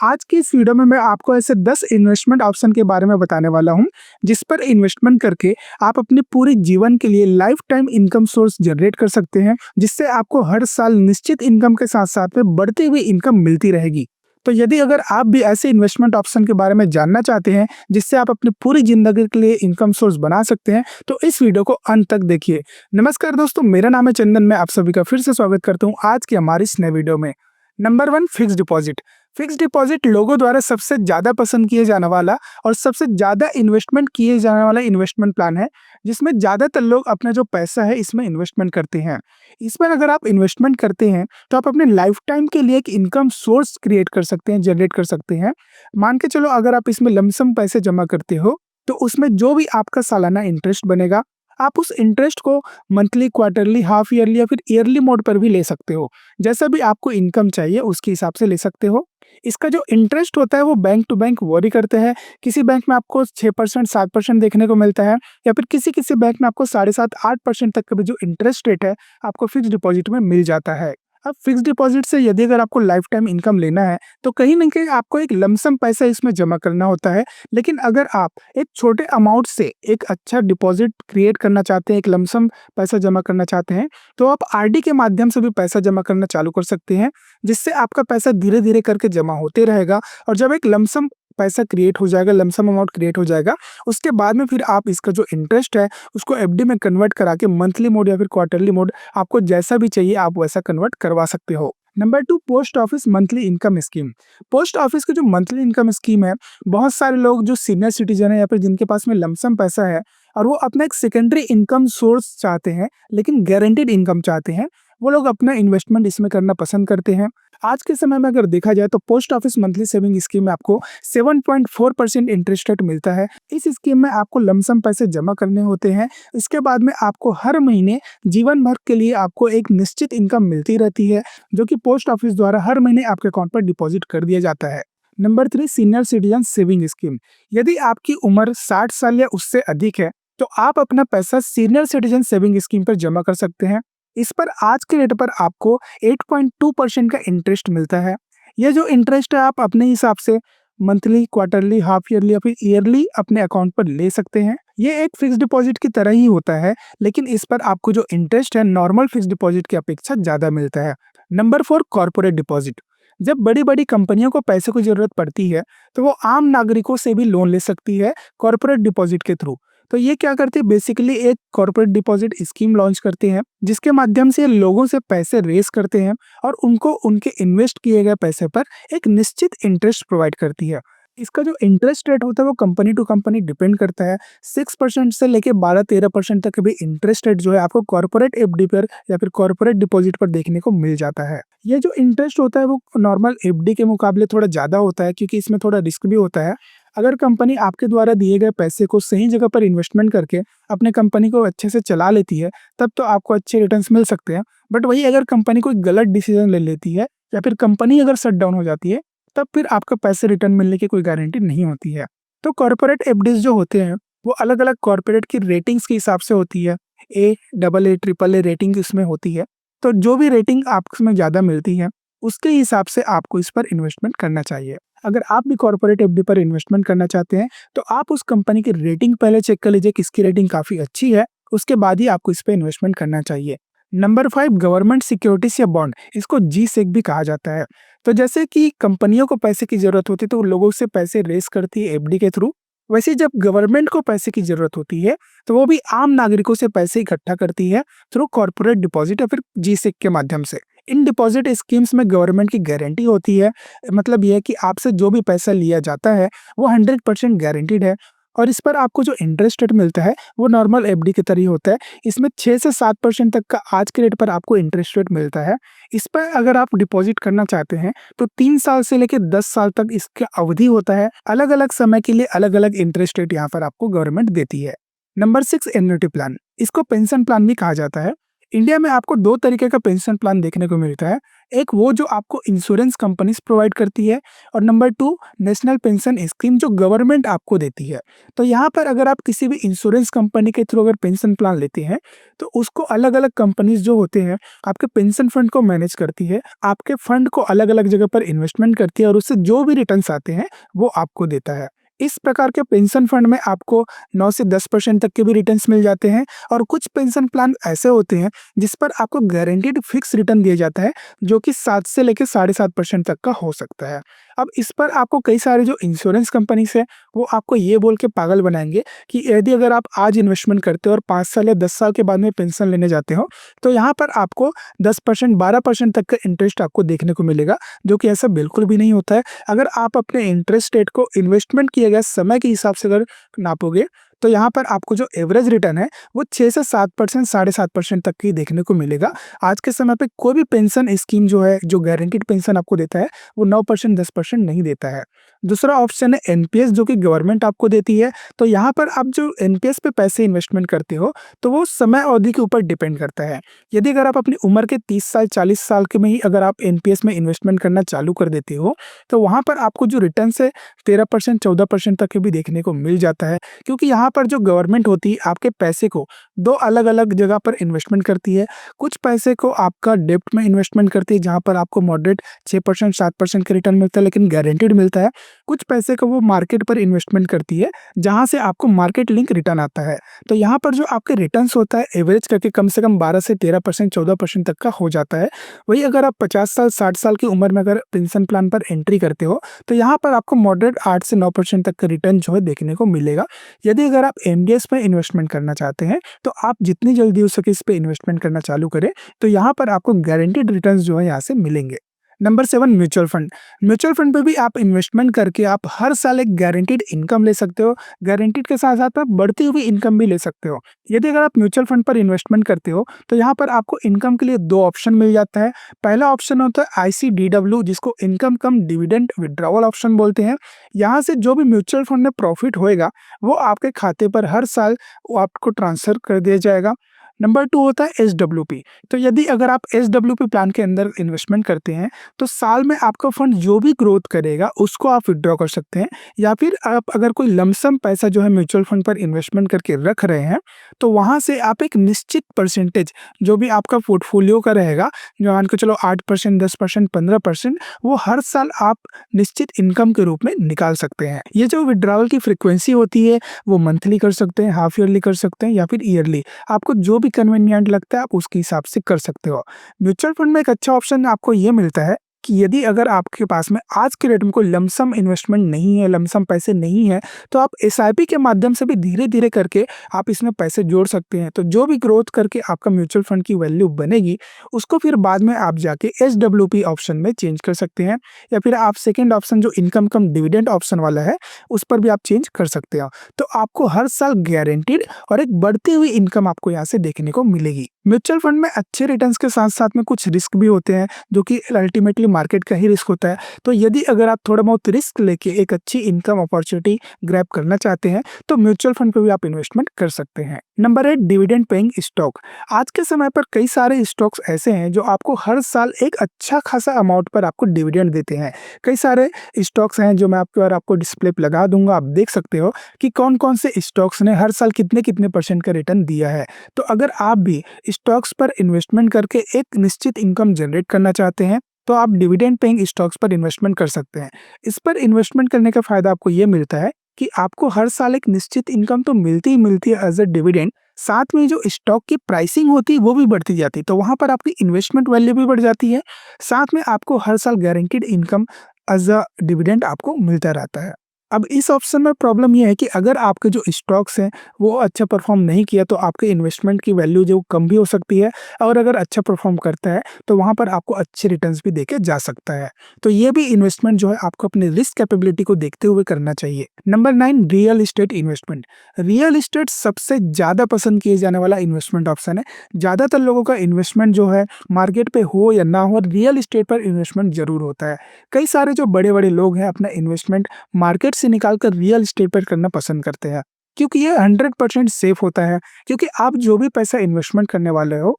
आज की इस वीडियो में मैं आपको ऐसे 10 इन्वेस्टमेंट ऑप्शन के बारे में बताने वाला हूं, जिस पर इन्वेस्टमेंट करके आप अपने पूरे जीवन के लिए life time income source generate कर सकते हैं, जिससे आपको हर साल निश्चित इनकम के साथ साथ में बढ़ती हुई इनकम मिलती रहेगी। तो यदि अगर आप भी ऐसे इन्वेस्टमेंट ऑप्शन के बारे में जानना चाहते हैं, जिससे आप अपनी पूरी जिंदगी के लिए इनकम सोर्स बना सकते हैं, तो इस वीडियो को अंत तक देखिए। नमस्कार दोस्तों, मेरा नाम है चंदन। मैं आप सभी का फिर से स्वागत करता हूँ आज की हमारी इस नए वीडियो में। Number 1, fix deposit. Fix deposit लोगों द्वारा सबसे ज्यादा पसंद किए जाने वाला और सबसे ज्यादा इन्वेस्टमेंट किए जाने वाला इन्वेस्टमेंट प्लान है, जिसमें ज्यादातर लोग अपना जो पैसा है इसमें इन्वेस्टमेंट करते हैं। इसमें अगर आप इन्वेस्टमेंट करते हैं तो आप अपने लाइफ टाइम के लिए एक इनकम सोर्स क्रिएट कर सकते हैं, जनरेट कर सकते हैं। मान के चलो, अगर आप इसमें लमसम पैसे जमा करते हो तो उसमें जो भी आपका सालाना इंटरेस्ट बनेगा, आप उस इंटरेस्ट को मंथली, क्वार्टरली, हाफ ईयरली या फिर ईयरली मोड पर भी ले सकते हो। जैसा भी आपको इनकम चाहिए उसके हिसाब से ले सकते हो। इसका जो इंटरेस्ट होता है वो बैंक टू बैंक वरी करते हैं। किसी बैंक में आपको 6%, 7% देखने को मिलता है, या फिर किसी किसी बैंक में आपको 7.5%, 8% तक का भी जो इंटरेस्ट रेट है आपको फिक्स डिपॉजिट में मिल जाता है। अब फिक्स डिपॉजिट से यदि अगर आपको लाइफ टाइम इनकम लेना है तो कहीं ना कहीं आपको एक लमसम पैसा इसमें जमा करना होता है। लेकिन अगर आप एक छोटे अमाउंट से एक अच्छा डिपॉजिट क्रिएट करना चाहते हैं, एक लमसम पैसा जमा करना चाहते हैं, तो आप आरडी के माध्यम से भी पैसा जमा करना चालू कर सकते हैं, जिससे आपका पैसा धीरे धीरे करके जमा होते रहेगा। और जब एक लमसम पैसा क्रिएट हो जाएगा, लमसम अमाउंट क्रिएट हो जाएगा, उसके बाद में फिर आप इसका जो इंटरेस्ट है उसको एफडी में कन्वर्ट करा के मंथली मोड या फिर क्वार्टरली मोड, आपको जैसा भी चाहिए आप वैसा कन्वर्ट करवा सकते हो। Number 2, post office monthly income scheme. Post office की जो मंथली इनकम स्कीम है, बहुत सारे लोग जो सीनियर सिटीजन है या फिर जिनके पास में लमसम पैसा है और वो अपना एक सेकेंडरी इनकम सोर्स चाहते हैं लेकिन गारंटीड इनकम चाहते हैं, वो लोग अपना इन्वेस्टमेंट इसमें करना पसंद करते हैं। आज के समय में अगर देखा जाए तो post office monthly saving scheme में आपको 7.4% इंटरेस्ट रेट मिलता है। इस स्कीम में आपको लमसम पैसे जमा करने होते हैं। इसके बाद में आपको हर महीने जीवन भर के लिए आपको एक निश्चित इनकम मिलती रहती है, जो कि पोस्ट ऑफिस द्वारा हर महीने आपके अकाउंट पर डिपॉजिट कर दिया जाता है। Number 3, senior citizen saving scheme. यदि आपकी उम्र 60 साल या उससे अधिक है तो आप अपना पैसा सीनियर सिटीजन सेविंग स्कीम पर जमा कर सकते हैं। इस पर आज के रेट पर आपको 8.2% का इंटरेस्ट मिलता है। यह जो इंटरेस्ट है आप अपने हिसाब से मंथली, क्वार्टरली, हाफ ईयरली या फिर ईयरली अपने अकाउंट पर ले सकते हैं। ये एक फिक्स डिपॉजिट की तरह ही होता है, लेकिन इस पर आपको जो इंटरेस्ट है नॉर्मल फिक्स डिपॉजिट की अपेक्षा ज्यादा मिलता है। Number 4, corporate deposit. जब बड़ी बड़ी कंपनियों को पैसे की जरूरत पड़ती है तो वो आम नागरिकों से भी लोन ले सकती है कॉर्पोरेट डिपॉजिट के थ्रू। तो ये क्या करते हैं, बेसिकली एक कॉर्पोरेट डिपॉजिट स्कीम लॉन्च करते हैं, जिसके माध्यम से लोगों से पैसे रेस करते हैं और उनको उनके इन्वेस्ट किए गए पैसे पर एक निश्चित इंटरेस्ट प्रोवाइड करती है। इसका जो इंटरेस्ट रेट होता है वो कंपनी टू कंपनी डिपेंड करता है। 6% से लेके 12-13% तक भी इंटरेस्ट रेट जो है आपको कॉर्पोरेट एफडी पर या फिर कॉर्पोरेट डिपॉजिट पर देखने को मिल जाता है। ये जो इंटरेस्ट होता है वो नॉर्मल एफडी के मुकाबले थोड़ा ज्यादा होता है, क्योंकि इसमें थोड़ा रिस्क भी होता है। अगर कंपनी आपके द्वारा दिए गए पैसे को सही जगह पर इन्वेस्टमेंट करके अपने कंपनी को अच्छे से चला लेती है, तब तो आपको अच्छे रिटर्न्स मिल सकते हैं। बट वही अगर कंपनी कोई गलत डिसीजन ले लेती है या फिर कंपनी अगर शट डाउन हो जाती है, तब फिर आपका पैसे रिटर्न मिलने की कोई गारंटी नहीं होती है। तो कॉर्पोरेट एफडीज जो होते हैं वो अलग अलग कॉर्पोरेट की रेटिंग्स के हिसाब से होती है। A, double A, triple A rating इसमें होती है। तो जो भी रेटिंग आपको ज्यादा मिलती है उसके हिसाब से आपको इस पर इन्वेस्टमेंट करना चाहिए। अगर आप भी कॉर्पोरेट एफडी पर इन्वेस्टमेंट करना चाहते हैं तो आप उस कंपनी की रेटिंग पहले चेक कर लीजिए, किसकी रेटिंग काफी अच्छी है, उसके बाद ही आपको इस पर इन्वेस्टमेंट करना चाहिए। नंबर 5, गवर्नमेंट सिक्योरिटीज या बॉन्ड। इसको जी सेक भी कहा जाता है। तो जैसे कि कंपनियों को पैसे की जरूरत होती है तो वो लोगों से पैसे रेस करती है एफडी के थ्रू, वैसे जब गवर्नमेंट को पैसे की जरूरत होती है तो वो भी आम नागरिकों से पैसे इकट्ठा करती है थ्रू कॉर्पोरेट डिपॉजिट या फिर जी सेक के माध्यम से। इन डिपॉजिट स्कीम्स में गवर्नमेंट की गारंटी होती है। मतलब यह है कि आपसे जो भी पैसा लिया जाता है वो 100% गारंटीड है, और इस पर आपको जो इंटरेस्ट रेट मिलता है वो नॉर्मल एफडी की तरह ही होता है। इसमें 6 से 7% तक का आज के रेट पर आपको इंटरेस्ट रेट मिलता है। इस पर अगर आप डिपॉजिट करना चाहते हैं तो 3 साल से लेकर 10 साल तक इसका अवधि होता है। अलग अलग समय के लिए अलग अलग इंटरेस्ट रेट यहाँ पर आपको गवर्नमेंट देती है। Number 6, annuity plan. इसको पेंशन प्लान भी कहा जाता है। इंडिया में आपको 2 तरीके का पेंशन प्लान देखने को मिलता है। एक वो जो आपको इंश्योरेंस कंपनीज़ प्रोवाइड करती है और नंबर 2 नेशनल पेंशन स्कीम जो गवर्नमेंट आपको देती है। तो यहाँ पर अगर आप किसी भी इंश्योरेंस कंपनी के थ्रू अगर पेंशन प्लान लेते हैं, तो उसको अलग-अलग कंपनीज़ जो होते हैं, आपके पेंशन फंड को मैनेज करती है। आपके फंड को अलग-अलग जगह पर इन्वेस्टमेंट करती है और उससे जो भी रिटर्न्स आते हैं, वो आपको देता है। इस प्रकार के पेंशन फंड में आपको 9 से 10% तक के भी रिटर्न्स मिल जाते हैं और कुछ पेंशन प्लान ऐसे होते हैं जिस पर आपको गारंटीड फिक्स रिटर्न दिया जाता है, जो कि 7 से लेके 7.5% तक का हो सकता है। अब इस पर आपको कई सारे जो इंश्योरेंस कंपनीज़ है, वो आपको ये बोल के पागल बनाएँगे कि यदि अगर आप आज इन्वेस्टमेंट करते हो और 5 साल या 10 साल के बाद में पेंशन लेने जाते हो, तो यहाँ पर आपको 10% 12% तक का इंटरेस्ट आपको देखने को मिलेगा, जो कि ऐसा बिल्कुल भी नहीं होता है। अगर आप अपने इंटरेस्ट रेट को इन्वेस्टमेंट किए गए समय के हिसाब से अगर नापोगे, तो यहाँ पर आपको जो एवरेज रिटर्न है, वो 6 से 7% 7.5% तक की देखने को मिलेगा। आज के समय पे कोई भी पेंशन स्कीम जो है, जो गारंटीड पेंशन आपको देता है, वो 9% 10% नहीं देता है। दूसरा ऑप्शन है एनपीएस जो कि गवर्नमेंट आपको देती है। तो यहाँ पर आप जो एनपीएस पे पैसे इन्वेस्टमेंट करते हो, तो वो समय अवधि के ऊपर डिपेंड करता है। यदि अगर आप अपनी उम्र के 30 साल 40 साल के में ही अगर आप एनपीएस में इन्वेस्टमेंट करना चालू कर देते हो, तो वहाँ पर आपको जो रिटर्न्स है 13% 14% तक के भी देखने को मिल जाता है। क्योंकि यहाँ पर जो गवर्नमेंट होती है आपके पैसे को 2 अलग-अलग जगह पर इन्वेस्टमेंट करती है। कुछ पैसे को आपका डेब्ट में इन्वेस्टमेंट करती है जहाँ पर आपको मॉडरेट 6% 7% का रिटर्न मिलता है लेकिन गारंटीड मिलता है। कुछ पैसे को वो मार्केट पर इन्वेस्टमेंट करती है जहाँ से आपको मार्केट लिंक रिटर्न आता है। तो यहाँ पर जो आपके रिटर्न्स होता है एवरेज करके कम से कम 12 से 13% 14% तक का हो जाता है। वही अगर आप 50 साल 60 साल की उम्र में अगर पेंशन प्लान पर एंट्री करते हो, तो यहाँ पर आपको मॉडरेट 8 से 9% तक का रिटर्न जो है देखने को मिलेगा। यदि अगर आप एनडीएस में इन्वेस्टमेंट करना चाहते हैं, तो आप जितनी जल्दी हो सके इस पे इन्वेस्टमेंट करना चालू करें, तो यहाँ पर आपको गारंटीड रिटर्न्स जो है यहाँ से मिलेंगे। Number 7 mutual fund. Mutual fund पे भी आप इन्वेस्टमेंट करके आप हर साल एक गारंटीड इनकम ले सकते हो। गारंटीड के साथ-साथ आप बढ़ती हुई इनकम भी ले सकते हो। यदि अगर आप म्यूचुअल फंड पर इन्वेस्टमेंट करते हो, तो यहाँ पर आपको इनकम के लिए 2 ऑप्शन मिल जाता है। पहला ऑप्शन होता है आईसीडीडब्ल्यू जिसको इनकम कम डिविडेंड विथड्रॉवल ऑप्शन बोलते हैं। यहाँ से जो भी म्यूचुअल फंड में प्रॉफिट होएगा, वो आपके खाते पर हर साल वो आपको ट्रांसफर कर दिया जाएगा। नंबर 2 होता है एसडब्ल्यूपी। तो यदि अगर आप एसडब्ल्यूपी प्लान के अंदर इन्वेस्टमेंट करते हैं, तो साल में आपका फंड जो भी ग्रोथ करेगा उसको आप विथड्रॉ कर सकते हैं या फिर आप अगर कोई लमसम पैसा जो है म्यूचुअल फंड पर इन्वेस्टमेंट करके रख रहे हैं, तो वहाँ से आप एक निश्चित परसेंटेज जो भी आपका पोर्टफोलियो का रहेगा, जो मान के चलो 8% 10% 15% वो हर साल आप निश्चित इनकम के रूप में निकाल सकते हैं। ये जो विथड्रॉवल की फ्रीक्वेंसी होती है, वो मंथली कर सकते हैं, हाफ ईयरली कर सकते हैं या फिर ईयरली। आपको जो भी कन्वीनिएंट लगता है आप उसके हिसाब से कर सकते हो। म्यूचुअल फंड में एक अच्छा ऑप्शन आपको ये मिलता है कि यदि अगर आपके पास में आज के डेट में कोई लमसम इन्वेस्टमेंट नहीं है, लमसम पैसे नहीं है, तो आप एसआईपी के माध्यम से भी धीरे-धीरे करके आप इसमें पैसे जोड़ सकते हैं। तो जो भी ग्रोथ करके आपका म्यूचुअल फंड की वैल्यू बनेगी, उसको फिर बाद में आप जाके एसडब्ल्यूपी ऑप्शन में चेंज कर सकते हैं या फिर आप सेकंड ऑप्शन जो इनकम कम डिविडेंड ऑप्शन वाला है, उस पर भी आप चेंज कर सकते हो। तो आपको हर साल गारंटीड और एक बढ़ती हुई इनकम आपको यहाँ से देखने को मिलेगी। म्यूचुअल फंड में अच्छे रिटर्न्स के साथ-साथ में कुछ रिस्क भी होते हैं, जो कि अल्टीमेटली मार्केट का ही रिस्क होता है। तो यदि अगर आप थोड़ा बहुत रिस्क लेके एक अच्छी इनकम अपॉर्चुनिटी ग्रैब करना चाहते हैं, तो म्यूचुअल फंड पे भी आप इन्वेस्टमेंट कर सकते हैं। Number 8 dividend paying stock. आज के समय पर कई सारे स्टॉक्स ऐसे हैं जो आपको हर साल एक अच्छा खासा अमाउंट पर आपको डिविडेंड देते हैं। कई सारे स्टॉक्स हैं जो मैं आपको डिस्प्ले पे लगा दूँगा, आप देख सकते हो कि कौन-कौन से स्टॉक्स ने हर साल कितने-कितने परसेंट का रिटर्न दिया है। तो अगर आप भी स्टॉक्स पर इन्वेस्टमेंट करके एक निश्चित इनकम जनरेट करना चाहते हैं, तो आप डिविडेंड पेइंग स्टॉक्स पर इन्वेस्टमेंट कर सकते हैं। इस पर इन्वेस्टमेंट करने का फ़ायदा आपको ये मिलता है कि आपको हर साल एक निश्चित इनकम तो मिलती ही मिलती है एज़ अ डिविडेंड, साथ में जो स्टॉक की प्राइसिंग होती है वो भी बढ़ती जाती है। तो वहाँ पर आपकी इन्वेस्टमेंट वैल्यू भी बढ़ जाती है, साथ में आपको हर साल guaranteed income as a dividend आपको मिलता रहता है। अब इस ऑप्शन में प्रॉब्लम ये है कि अगर आपके जो स्टॉक्स हैं वो अच्छा परफॉर्म नहीं किया, तो आपके इन्वेस्टमेंट की वैल्यू जो कम भी हो सकती है और अगर अच्छा परफॉर्म करता है तो वहाँ पर आपको अच्छे रिटर्न्स भी देके जा सकता है। तो ये भी इन्वेस्टमेंट जो है आपको अपनी रिस्क कैपेबिलिटी को देखते हुए करना चाहिए। Number 9 real estate investment. Real estate सबसे ज़्यादा पसंद किए जाने वाला इन्वेस्टमेंट ऑप्शन है। ज़्यादातर लोगों का इन्वेस्टमेंट जो है मार्केट पे हो या ना हो, रियल एस्टेट पर इन्वेस्टमेंट ज़रूर होता है। कई सारे जो बड़े-बड़े लोग हैं अपना इन्वेस्टमेंट मार्केट से निकाल कर रियल एस्टेट पर करना पसंद करते हैं, क्योंकि ये 100% सेफ होता है। क्योंकि आप जो भी पैसा इन्वेस्टमेंट करने वाले हो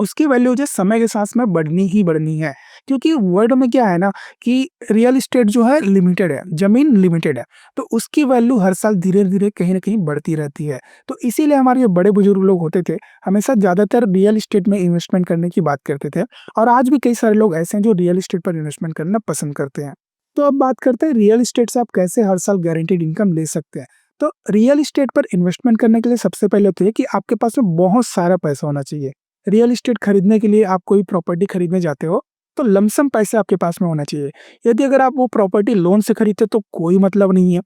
उसकी वैल्यू जो समय के साथ में बढ़नी ही बढ़नी है। क्योंकि वर्ल्ड में क्या है ना कि रियल एस्टेट जो है लिमिटेड है, ज़मीन लिमिटेड है, तो उसकी वैल्यू हर साल धीरे-धीरे कहीं न कहीं बढ़ती रहती है। तो इसीलिए हमारे जो बड़े-बुजुर्ग लोग होते थे, हमेशा ज़्यादातर रियल एस्टेट में इन्वेस्टमेंट करने की बात करते थे और आज भी कई सारे लोग ऐसे हैं जो रियल एस्टेट पर इन्वेस्टमेंट करना पसंद करते हैं। तो अब बात करते हैं रियल एस्टेट से आप कैसे हर साल गारंटीड इनकम ले सकते हैं। तो रियल एस्टेट पर इन्वेस्टमेंट करने के लिए सबसे पहले तो ये कि आपके पास में बहुत सारा पैसा होना चाहिए। रियल एस्टेट खरीदने के लिए आप कोई प्रॉपर्टी खरीदने जाते हो, तो लमसम पैसे आपके पास में होना चाहिए। यदि अगर आप वो प्रॉपर्टी लोन से खरीदते हो तो कोई मतलब नहीं है।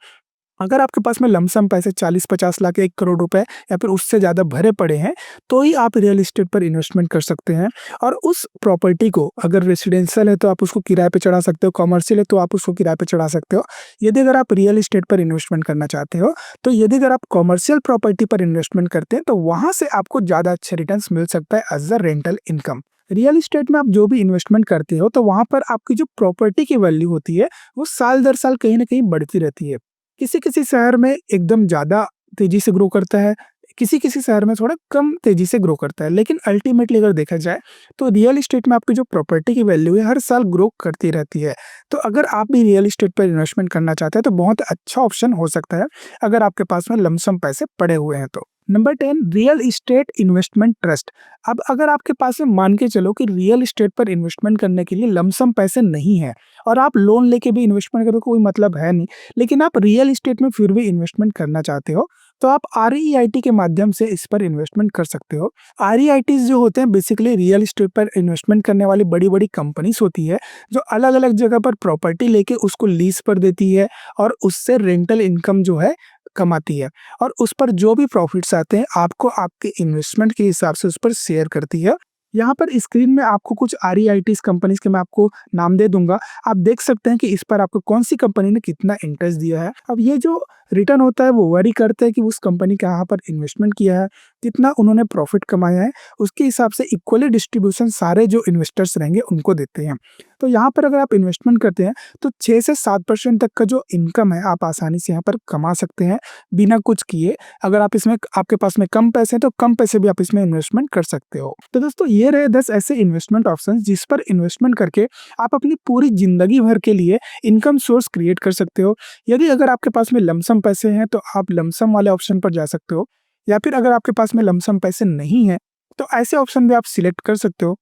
अगर आपके पास में लमसम पैसे 40-50 लाख, 1 करोड़ रुपए या फिर उससे ज़्यादा भरे पड़े हैं, तो ही आप रियल एस्टेट पर इन्वेस्टमेंट कर सकते हैं। और उस प्रॉपर्टी को अगर रेसिडेंशियल है तो आप उसको किराए पे चढ़ा सकते हो, कमर्शियल है तो आप उसको किराए पे चढ़ा सकते हो। यदि अगर आप रियल एस्टेट पर इन्वेस्टमेंट करना चाहते हो, तो यदि अगर आप कमर्शियल प्रॉपर्टी पर इन्वेस्टमेंट करते हैं, तो वहाँ से आपको ज़्यादा अच्छा रिटर्न्स मिल सकता है as a rental income. Real estate में आप जो भी इन्वेस्टमेंट करते हो, तो वहाँ पर आपकी जो प्रॉपर्टी की वैल्यू होती है, वो साल दर साल कहीं न कहीं बढ़ती रहती है। किसी-किसी शहर में एकदम ज़्यादा तेज़ी से ग्रो करता है, किसी-किसी शहर में थोड़ा कम तेज़ी से ग्रो करता है। लेकिन अल्टीमेटली अगर देखा जाए, तो रियल एस्टेट में आपकी जो प्रॉपर्टी की वैल्यू है, हर साल ग्रो करती रहती है। तो अगर आप भी रियल एस्टेट पर इन्वेस्टमेंट करना चाहते हैं, तो बहुत अच्छा ऑप्शन हो सकता है, अगर आपके पास में लमसम पैसे पड़े हुए हैं तो। Number 10 real estate investment trust. अब अगर आपके पास में मान के चलो कि रियल एस्टेट पर इन्वेस्टमेंट करने के लिए लमसम पैसे नहीं है और आप लोन लेके भी इन्वेस्टमेंट करो कोई मतलब है नहीं, लेकिन आप रियल एस्टेट में फिर भी इन्वेस्टमेंट करना चाहते हो, तो आप आरईआईटी के माध्यम से इस पर इन्वेस्टमेंट कर सकते हो। आरईआईटीज़ जो होते हैं बेसिकली रियल एस्टेट पर इन्वेस्टमेंट करने वाली बड़ी-बड़ी कंपनीज़ होती है, जो अलग-अलग जगह पर प्रॉपर्टी लेके उसको लीज़ पर देती है और उससे रेंटल इनकम जो है कमाती है और उस पर जो भी प्रॉफिट्स आते हैं आपको आपके इन्वेस्टमेंट के हिसाब से उस पर शेयर करती है। यहाँ पर स्क्रीन में आपको कुछ आरईआईटीज़ कंपनीज़ के मैं आपको नाम दे दूँगा। आप देख सकते हैं कि इस पर आपको कौन-सी कंपनी ने कितना इंटरेस्ट दिया है। अब ये जो रिटर्न होता है वो वेरी करता है कि उस कंपनी का यहाँ पर इन्वेस्टमेंट किया है, कितना उन्होंने प्रॉफिट कमाया है, उसके हिसाब से इक्वली डिस्ट्रीब्यूशन सारे जो इन्वेस्टर्स रहेंगे उनको देते हैं। तो यहाँ पर अगर आप इन्वेस्टमेंट करते हैं तो 6 से 7% तक का जो इनकम है आप आसानी से यहाँ पर कमा सकते हैं, बिना कुछ किए। अगर आप इसमें आपके पास में कम पैसे हैं तो कम पैसे भी आप इसमें इन्वेस्टमेंट कर सकते हो। तो दोस्तों ये रहे 10 ऐसे इन्वेस्टमेंट ऑप्शंस जिस पर इन्वेस्टमेंट करके आप अपनी पूरी ज़िंदगी भर के लिए इनकम सोर्स क्रिएट कर सकते हो। यदि अगर आपके पास में लमसम पैसे हैं तो आप लमसम वाले ऑप्शन पर जा सकते हो, या फिर अगर आपके पास में लमसम पैसे नहीं हैं, तो ऐसे ऑप्शन भी आप सिलेक्ट कर सकते हो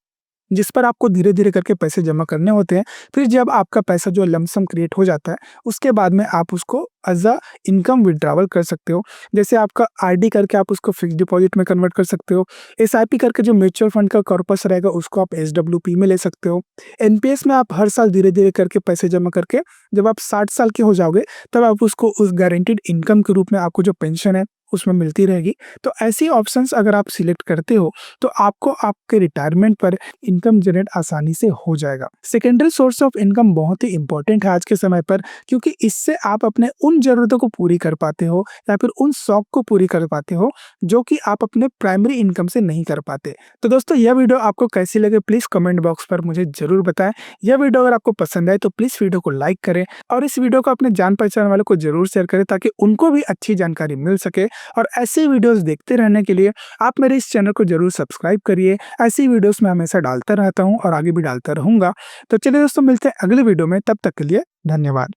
जिस पर आपको धीरे-धीरे करके पैसे जमा करने होते हैं। फिर जब आपका पैसा जो लमसम क्रिएट हो जाता है, उसके बाद में आप उसको एज़ अ इनकम विथड्रॉवल कर सकते हो। जैसे आपका आरडी करके आप उसको फिक्स्ड डिपॉज़िट में कन्वर्ट कर सकते हो। एसआईपी करके जो म्यूचुअल फंड का कॉर्पस रहेगा उसको आप एसडब्ल्यूपी में ले सकते हो। एनपीएस में आप हर साल धीरे-धीरे करके पैसे जमा करके जब आप 60 साल के हो जाओगे, तब आप उसको उस गारंटीड इनकम के रूप में आपको जो पेंशन है, उसमें मिलती रहेगी। तो ऐसी ऑप्शंस अगर आप सिलेक्ट करते हो, तो आपको आपके रिटायरमेंट पर इनकम जनरेट आसानी से हो जाएगा। सेकेंडरी सोर्स ऑफ इनकम बहुत ही इंपॉर्टेंट है आज के समय पर, क्योंकि इससे आप अपने उन ज़रूरतों को पूरी कर पाते हो या फिर उन शौक को पूरी कर पाते हो जो कि आप अपने प्राइमरी इनकम से नहीं कर पाते। तो दोस्तों यह वीडियो आपको कैसी लगे प्लीज़ कमेंट बॉक्स पर मुझे ज़रूर बताएं। यह वीडियो अगर आपको पसंद आए तो प्लीज़ वीडियो को लाइक करें और इस वीडियो को अपने जान पहचान वालों को ज़रूर शेयर करें ताकि उनको भी अच्छी जानकारी मिल सके। और ऐसे वीडियोस देखते रहने के लिए आप मेरे इस चैनल को ज़रूर सब्सक्राइब करिए। ऐसी वीडियोस मैं हमेशा डालता रहता हूँ और आगे भी डालता रहूँगा। तो चलिए दोस्तों मिलते हैं अगले वीडियो में, तब तक के लिए धन्यवाद।